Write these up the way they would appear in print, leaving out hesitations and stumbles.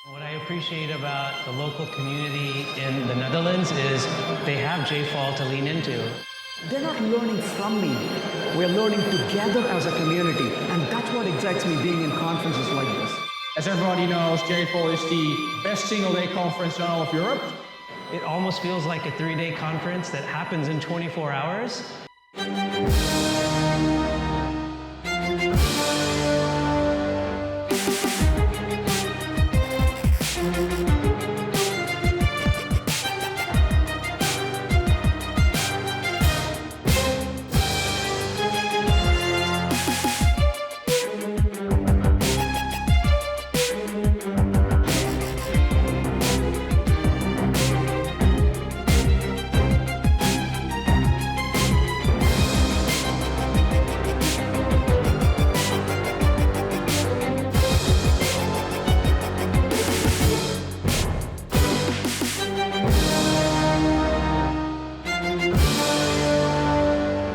What I appreciate about the local community in the Netherlands is they have JFall to lean into. They're not learning from me. We're learning together as a community, and that's what excites me being in conferences like this. As everybody knows, JFall is the best single-day conference in all of Europe. It almost feels like a 3-day conference that happens in 24 hours.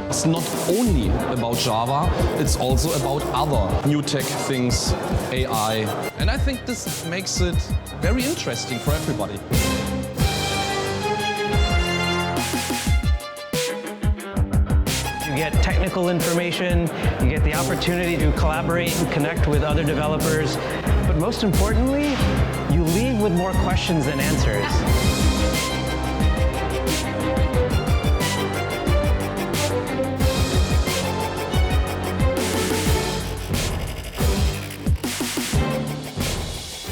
It's not only about Java, it's also about other new tech things, AI. And I think this makes it very interesting for everybody. You get technical information, you get the opportunity to collaborate and connect with other developers, but most importantly, you leave with more questions than answers.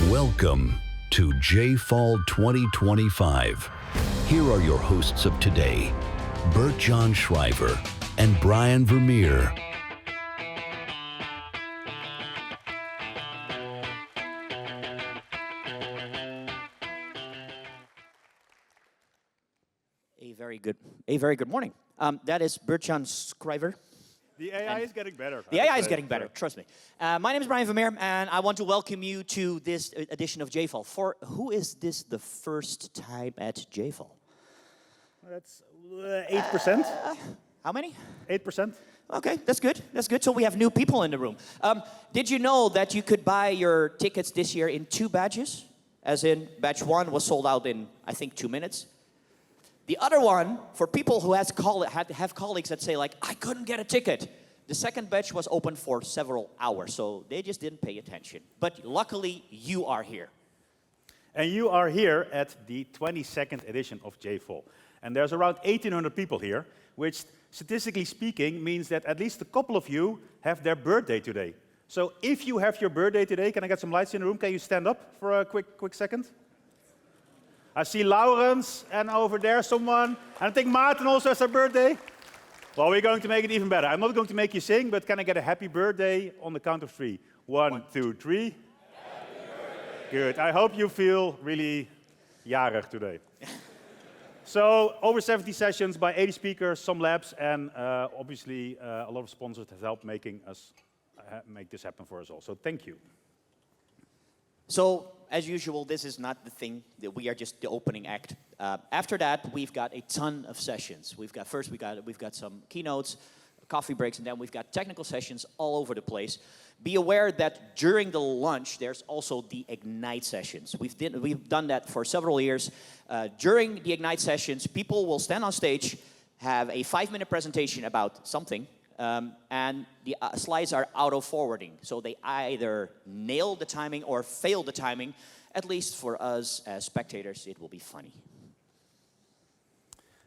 Welcome to JFall 2025. Here are your hosts of today, Bert-Jan Schrijver and Brian Vermeer. A very good morning. That is Bert-Jan Schrijver. The AI is getting better. The AI is getting better, trust me. My name is Brian Vermeer, and I want to welcome you to this edition of JFall. For who is this the first time at JFall? That's 8%. How many? 8%. Okay, that's good. That's good. So we have new people in the room. Did you know that you could buy your tickets this year in 2 batches? As in, batch 1 was sold out in, I think, 2 minutes. The other one, for people who have colleagues that say, like, I couldn't get a ticket, the second batch was open for several hours, so they just didn't pay attention. But luckily, you are here. And you are here at the 22nd edition of JFall. And there's around 1,800 people here, which, statistically speaking, means that at least a couple of you have their birthday today. So if you have your birthday today, can I get some lights in the room? Can you stand up for a quick second? I see Laurens, and over there someone, and I think Maarten also has their birthday. Well, we're going to make it even better. I'm not going to make you sing, but can I get a happy birthday on the count of 3? 1, 2, 3. Good. I hope you feel really jarig today. So, over 70 sessions by 80 speakers, some labs, and obviously a lot of sponsors have helped making us make this happen for us all. So, thank you. So, as usual, this is not the thing that we are just the opening act. After that, we've got a ton of sessions. We've got some keynotes, coffee breaks, and then we've got technical sessions all over the place. Be aware that during the lunch, there's also the Ignite sessions. We've done that for several years. During the Ignite sessions, people will stand on stage, have a 5-minute presentation about something, and the slides are auto-forwarding. So they either nail the timing or fail the timing. At least for us as spectators, it will be funny.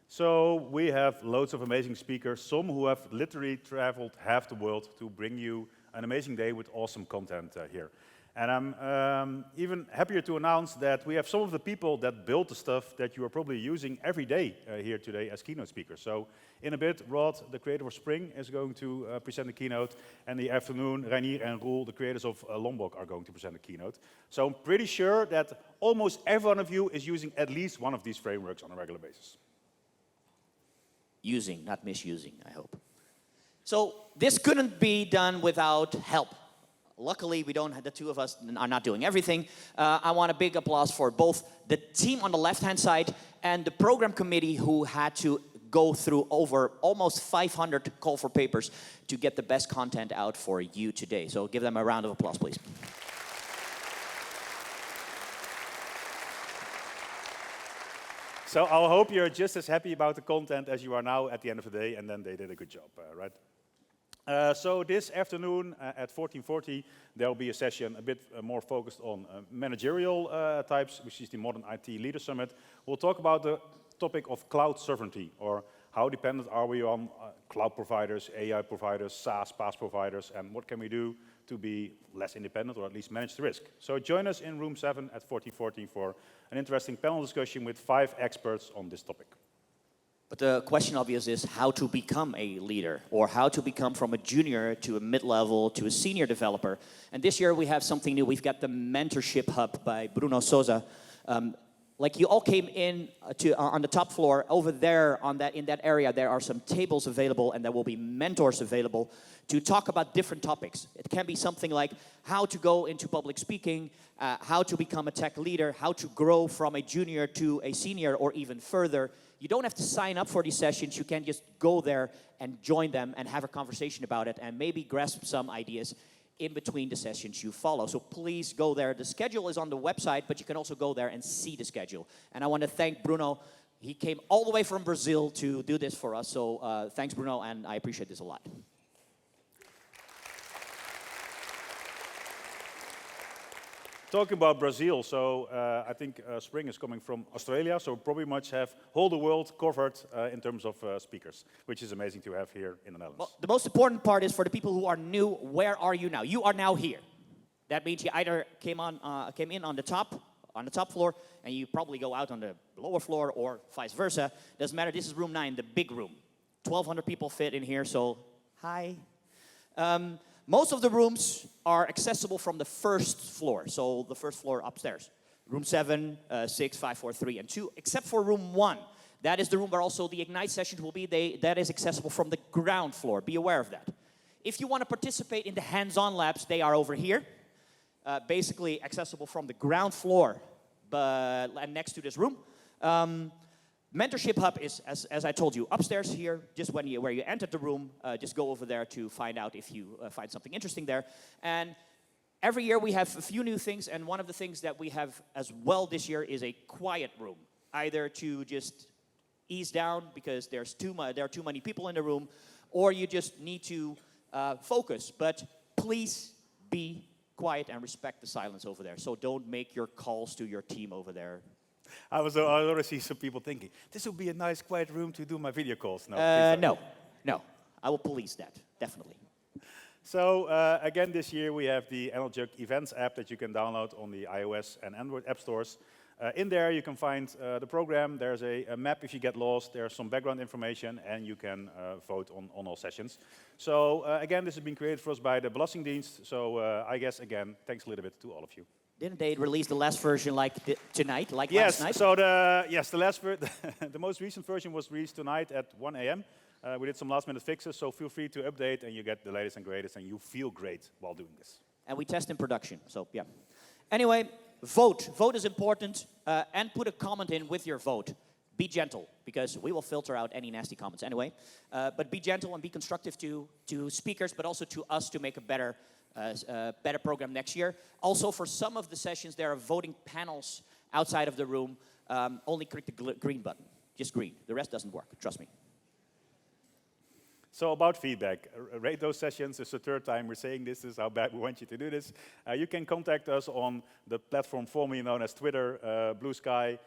So we have loads of amazing speakers, some who have literally traveled half the world to bring you an amazing day with awesome content here. And I'm even happier to announce that we have some of the people that built the stuff that you are probably using every day here today as keynote speakers. So in a bit, Rod, the creator of Spring, is going to present the keynote. And in the afternoon, Reinier and Roel, the creators of Lombok, are going to present the keynote. So I'm pretty sure that almost every one of you is using at least one of these frameworks on a regular basis. Using, not misusing, I hope. So this couldn't be done without help. Luckily, the two of us are not doing everything. I want a big applause for both the team on the left-hand side and the program committee who had to go through over almost 500 call for papers to get the best content out for you today. So give them a round of applause, please. So I hope you're just as happy about the content as you are now at the end of the day, and then they did a good job, right? So this afternoon at 14:40, there will be a session a bit more focused on managerial types, which is the Modern IT Leader Summit. We'll talk about the topic of cloud sovereignty, or how dependent are we on cloud providers, AI providers, SaaS, PaaS providers, and what can we do to be less independent, or at least manage the risk. So join us in room 7 at 14:40 for an interesting panel discussion with 5 experts on this topic. But the question obvious is how to become a leader, or how to become from a junior to a mid-level to a senior developer. And this year we have something new. We've got the Mentorship Hub by Bruno Souza. Like you all came in on the top floor, over there in that area, there are some tables available, and there will be mentors available to talk about different topics. It can be something like how to go into public speaking, how to become a tech leader, how to grow from a junior to a senior, or even further. You don't have to sign up for these sessions. You can just go there and join them and have a conversation about it, and maybe grasp some ideas in between the sessions you follow. So please go there. The schedule is on the website, but you can also go there and see the schedule. And I want to thank Bruno. He came all the way from Brazil to do this for us. So thanks, Bruno, and I appreciate this a lot. Talking about Brazil, so I think spring is coming from Australia, so probably much have whole the world covered in terms of speakers, which is amazing to have here in the Netherlands. Well, the most important part is for the people who are new, where are you now? You are now here. That means you either came in on the top floor, and you probably go out on the lower floor, or vice versa. Doesn't matter. This is room 9, the big room. 1,200 people fit in here, so hi. Most of the rooms are accessible from the first floor, so the first floor upstairs. Room 7, 6, 5, 4, 3, and 2, except for room 1. That is the room where also the Ignite sessions will be. That is accessible from the ground floor. Be aware of that. If you want to participate in the hands-on labs, they are over here. Basically accessible from the ground floor, but next to this room. Mentorship Hub is, as I told you, upstairs here, just where you entered the room. Just go over there to find out if you find something interesting there. And every year we have a few new things, and one of the things that we have as well this year is a quiet room, either to just ease down because there are too many people in the room, or you just need to focus. But please be quiet and respect the silence over there. So don't make your calls to your team over there. I already see some people thinking, this would be a nice quiet room to do my video calls. No, no. I will police that, definitely. So again, this year we have the NLJUG Events app that you can download on the iOS and Android app stores. In there you can find the program. There's a map if you get lost. There's some background information, and you can vote on all sessions. So again, this has been created for us by the Belastingdienst. So I guess, again, thanks a little bit to all of you. Didn't they release the last version like tonight, like yes, last night? So the most recent version was released tonight at 1 a.m. We did some last-minute fixes, so feel free to update, and you get the latest and greatest, and you feel great while doing this. And we test in production, so yeah. Anyway, vote. Vote is important, and put a comment in with your vote. Be gentle, because we will filter out any nasty comments anyway. But be gentle and be constructive to speakers, but also to us to make a better program next year. Also, for some of the sessions, there are voting panels outside of the room. Only click the green button. Just green. The rest doesn't work. Trust me. So about feedback, rate those sessions. It's the 3rd time we're saying this is how bad we want you to do this. You can contact us on the platform formerly known as Twitter, Blue Sky.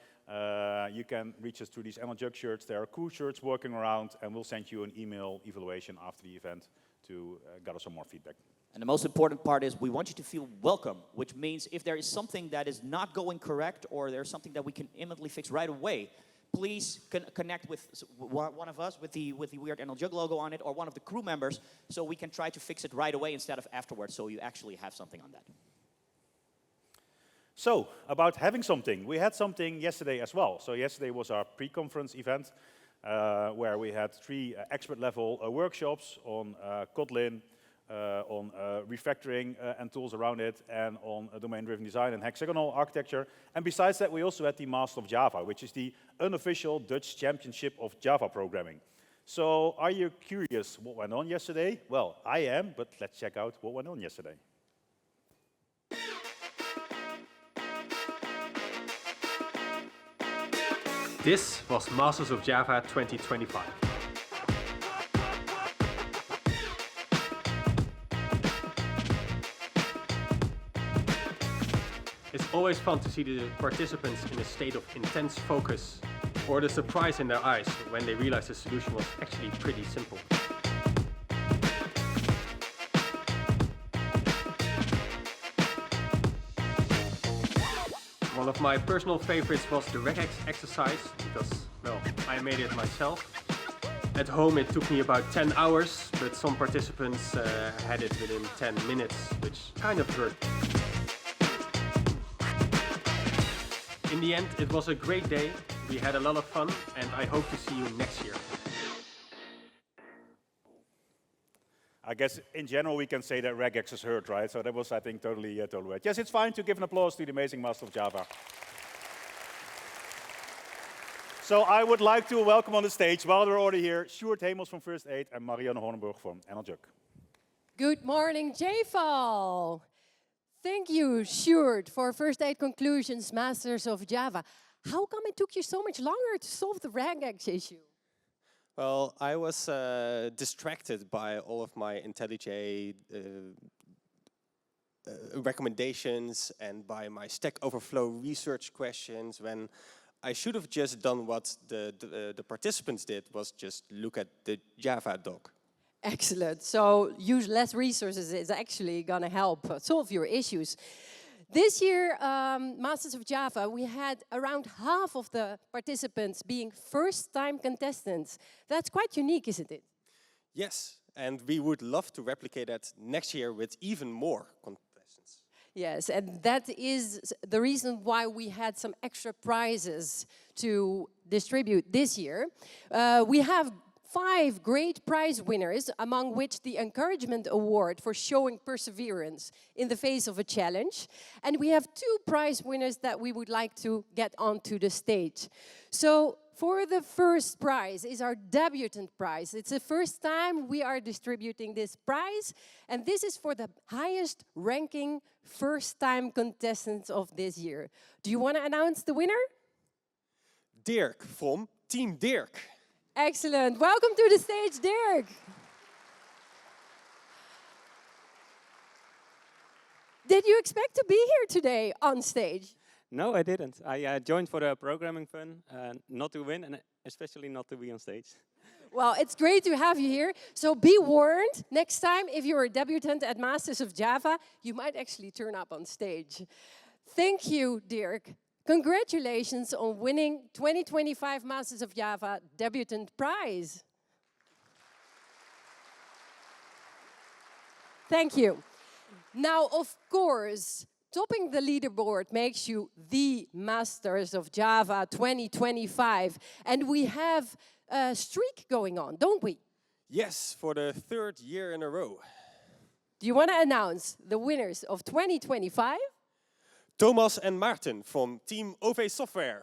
You can reach us through these NLJUG shirts. There are cool shirts working around, and we'll send you an email evaluation after the event to gather some more feedback. And the most important part is we want you to feel welcome, which means if there is something that is not going correct, or there's something that we can immediately fix right away, please connect with one of us with the weird NLJUG logo on it, or one of the crew members, so we can try to fix it right away instead of afterwards, so you actually have something on that. So, about having something. We had something yesterday as well. So yesterday was our pre-conference event, where we had 3 expert-level workshops on Kotlin, on refactoring and tools around it, and on domain-driven design and hexagonal architecture. And besides that, we also had the Master of Java, which is the unofficial Dutch championship of Java programming. So are you curious what went on yesterday? Well, I am, but let's check out what went on yesterday. This was Masters of Java 2025. It's always fun to see the participants in a state of intense focus, or the surprise in their eyes when they realize the solution was actually pretty simple. One of my personal favorites was the regex exercise because, well, I made it myself. At home it took me about 10 hours, but some participants had it within 10 minutes, which kind of hurt. In the end, it was a great day, we had a lot of fun, and I hope to see you next year. I guess in general we can say that regex is hurt, right? So that was, I think, totally right. Yes, it's fine to give an applause to the amazing Master of Java. So I would like to welcome on the stage, while they're already here, Sjoerd Hemels from First Aid and Marianne Honenburg from NLJUC. Good morning, JFAL. Thank you, Sjoerd, for First Aid Conclusions, Masters of Java. How come it took you so much longer to solve the regex issue? Well, I was distracted by all of my IntelliJ recommendations and by my Stack Overflow research questions, when I should have just done what the participants did, was just look at the Java doc. Excellent. So use less resources is actually going to help solve your issues. This year, Masters of Java, we had around half of the participants being first-time contestants. That's quite unique, isn't it? Yes, and we would love to replicate that next year with even more contestants. Yes, and that is the reason why we had some extra prizes to distribute this year. We have 5 great prize winners, among which the Encouragement Award for showing perseverance in the face of a challenge. And we have 2 prize winners that we would like to get onto the stage. So for the first prize is our Debutant Prize. It's the first time we are distributing this prize, and this is for the highest ranking first-time contestants of this year. Do you want to announce the winner? Dirk from Team Dirk. Excellent. Welcome to the stage, Dirk. Did you expect to be here today on stage? No, I didn't. I joined for the programming fun, not to win, and especially not to be on stage. Well, it's great to have you here. So be warned, next time, if you're a debutant at Masters of Java, you might actually turn up on stage. Thank you, Dirk. Congratulations on winning 2025 Masters of Java Debutant Prize. Thank you. Now, of course, topping the leaderboard makes you the Masters of Java 2025. And we have a streak going on, don't we? Yes, for the 3rd year in a row. Do you want to announce the winners of 2025? Thomas and Maarten from Team OV Software.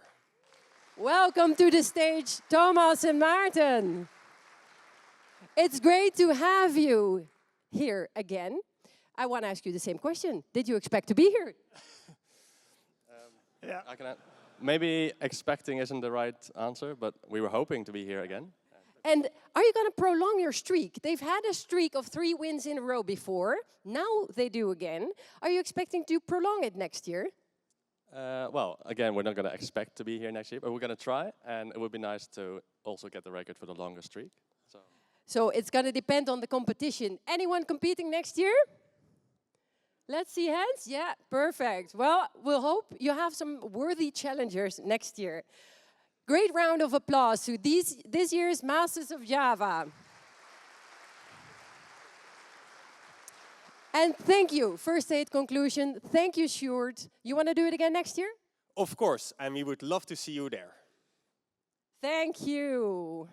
Welcome to the stage, Thomas and Maarten. It's great to have you here again. I want to ask you the same question. Did you expect to be here? Yeah. Maybe expecting isn't the right answer, but we were hoping to be here again. And are you going to prolong your streak? They've had a streak of 3 wins in a row before. Now they do again. Are you expecting to prolong it next year? Well, again, we're not going to expect to be here next year, but we're going to try. And it would be nice to also get the record for the longer streak. So it's going to depend on the competition. Anyone competing next year? Let's see hands. Yeah, perfect. Well, we'll hope you have some worthy challengers next year. Great round of applause to this year's Masters of Java. And thank you, First Aid Conclusion. Thank you, Sjoerd. You want to do it again next year? Of course, and we would love to see you there. Thank you.